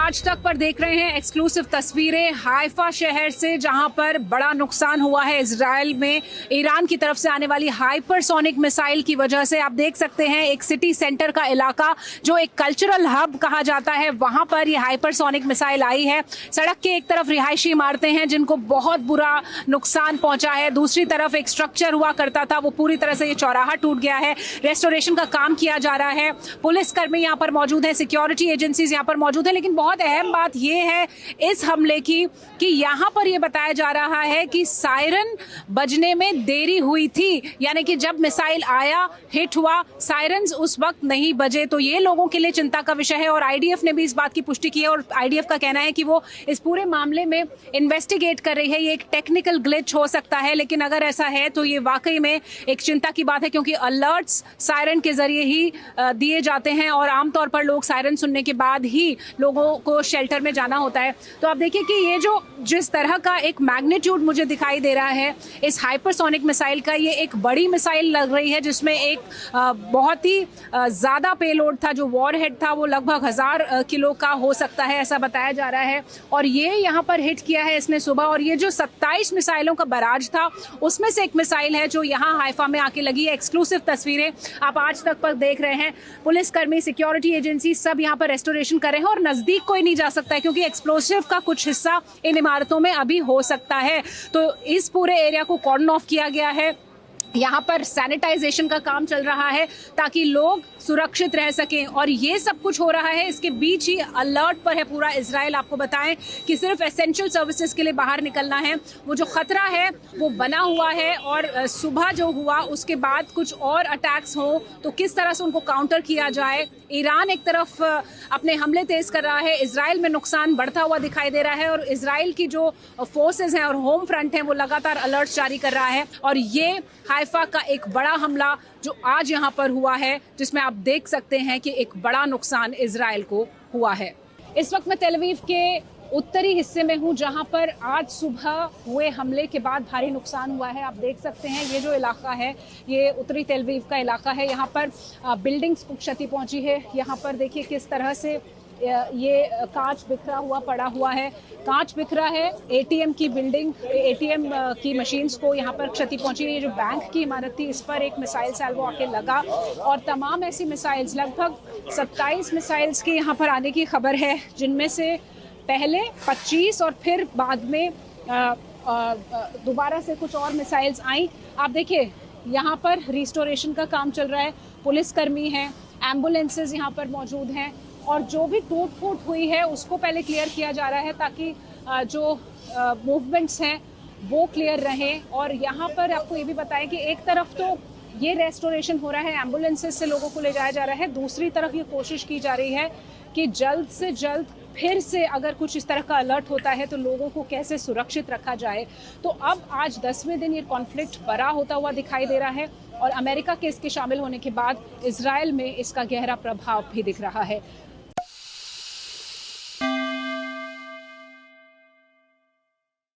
आज तक पर देख रहे हैं एक्सक्लूसिव तस्वीरें हाइफा शहर से, जहां पर बड़ा नुकसान हुआ है इजराइल में ईरान की तरफ से आने वाली हाइपरसोनिक मिसाइल की वजह से। आप देख सकते हैं एक सिटी सेंटर का इलाका जो एक कल्चरल हब कहा जाता है, वहां पर यह हाइपरसोनिक मिसाइल आई है। सड़क के एक तरफ रिहायशी इमारतें हैं जिनको बहुत बुरा नुकसान पहुंचा है, दूसरी तरफ एक स्ट्रक्चर हुआ करता था वो पूरी तरह से ये चौराहा टूट गया है। रेस्टोरेशन का काम किया जा रहा है, पुलिसकर्मी यहाँ पर मौजूद है, सिक्योरिटी एजेंसीज यहाँ पर मौजूद है। लेकिन बहुत अहम बात यह है इस हमले की कि यहाँ पर यह बताया जा रहा है कि सायरन बजने में देरी हुई थी, यानी कि जब मिसाइल आया हिट हुआ सायरन्स उस वक्त नहीं बजे। तो ये लोगों के लिए चिंता का विषय है और आईडीएफ ने भी इस बात की पुष्टि की है और आईडीएफ का कहना है कि वो इस पूरे मामले में इन्वेस्टिगेट कर रही है। ये एक टेक्निकल ग्लिच हो सकता है, लेकिन अगर ऐसा है तो ये वाकई में एक चिंता की बात है, क्योंकि अलर्ट्स सायरन के जरिए ही दिए जाते हैं और आमतौर पर लोग सायरन सुनने के बाद ही लोगों को शेल्टर में जाना होता है। तो आप देखिए कि ये जो जिस तरह का एक मैग्नीट्यूड मुझे दिखाई दे रहा है इस हाइपरसोनिक मिसाइल का, ये एक बड़ी मिसाइल लग रही है जिसमें एक बहुत ही ज़्यादा पेलोड था। जो वॉरहेड था वो लगभग 1000 किलो का हो सकता है, ऐसा बताया जा रहा है। और ये यहाँ पर हिट किया है इसने सुबह, और ये जो 27 मिसाइलों का बराज था उसमें से एक मिसाइल है जो यहाँ हाइफा में आके लगी है। एक्सक्लूसिव तस्वीरें आप आज तक पर देख रहे हैं। पुलिसकर्मी, सिक्योरिटी एजेंसी सब यहाँ पर रेस्टोरेशन कर रहे हैं और नज़दीक कोई नहीं जा सकता है क्योंकि एक्सप्लोसिव का कुछ हिस्सा इन इमारतों में अभी हो सकता है। तो इस पूरे एरिया को कॉर्डन ऑफ किया गया है। यहाँ पर सैनिटाइजेशन का काम चल रहा है ताकि लोग सुरक्षित रह सकें, और ये सब कुछ हो रहा है इसके बीच ही अलर्ट पर है पूरा इजराइल। आपको बताएं कि सिर्फ एसेंशियल सर्विसेज के लिए बाहर निकलना है, वो जो खतरा है वो बना हुआ है। और सुबह जो हुआ उसके बाद कुछ और अटैक्स हो तो किस तरह से उनको काउंटर किया जाए। ईरान एक तरफ अपने हमले तेज कर रहा है, इजराइल में नुकसान बढ़ता हुआ दिखाई दे रहा है और इजराइल की जो फोर्सेज हैं और होम फ्रंट हैं वो लगातार अलर्ट जारी कर रहा है। और ये हाइफा का एक बड़ा हमला जो आज यहाँ पर हुआ है, जिसमें आप देख सकते हैं कि एक बड़ा नुकसान इजराइल को हुआ है। इस वक्त मैं तेल अवीव के उत्तरी हिस्से में हूँ जहाँ पर आज सुबह हुए हमले के बाद भारी नुकसान हुआ है। आप देख सकते हैं ये जो इलाका है ये उत्तरी तेल अवीव का इलाका है। यहाँ पर बिल्डिंग्स को क्षति पहुँची है। यहाँ पर देखिए किस तरह से ये कांच बिखरा हुआ पड़ा हुआ है, कांच बिखरा है। एटीएम की बिल्डिंग, एटीएम की मशीन्स को यहाँ पर क्षति पहुंची है। ये जो बैंक की इमारत थी इस पर एक मिसाइल सैल्वो आके लगा और तमाम ऐसी मिसाइल्स, लगभग 27 मिसाइल्स की यहाँ पर आने की खबर है, जिनमें से पहले 25 और फिर बाद में दोबारा से कुछ और मिसाइल्स आई। आप देखिए यहाँ पर रिस्टोरेशन का काम चल रहा है, पुलिसकर्मी हैं, एम्बुलेंसेज यहाँ पर मौजूद हैं और जो भी टूट फूट हुई है उसको पहले क्लियर किया जा रहा है ताकि जो मूवमेंट्स हैं वो क्लियर रहें। और यहाँ पर आपको ये भी बताएं कि एक तरफ तो ये रेस्टोरेशन हो रहा है, एम्बुलेंसेज से लोगों को ले जाया जा रहा है, दूसरी तरफ ये कोशिश की जा रही है कि जल्द से जल्द फिर से अगर कुछ इस तरह का अलर्ट होता है तो लोगों को कैसे सुरक्षित रखा जाए। तो अब आज 10वें दिन ये कॉन्फ्लिक्ट बड़ा होता हुआ दिखाई दे रहा है और अमेरिका के इसके शामिल होने के बाद इजराइल में इसका गहरा प्रभाव भी दिख रहा है।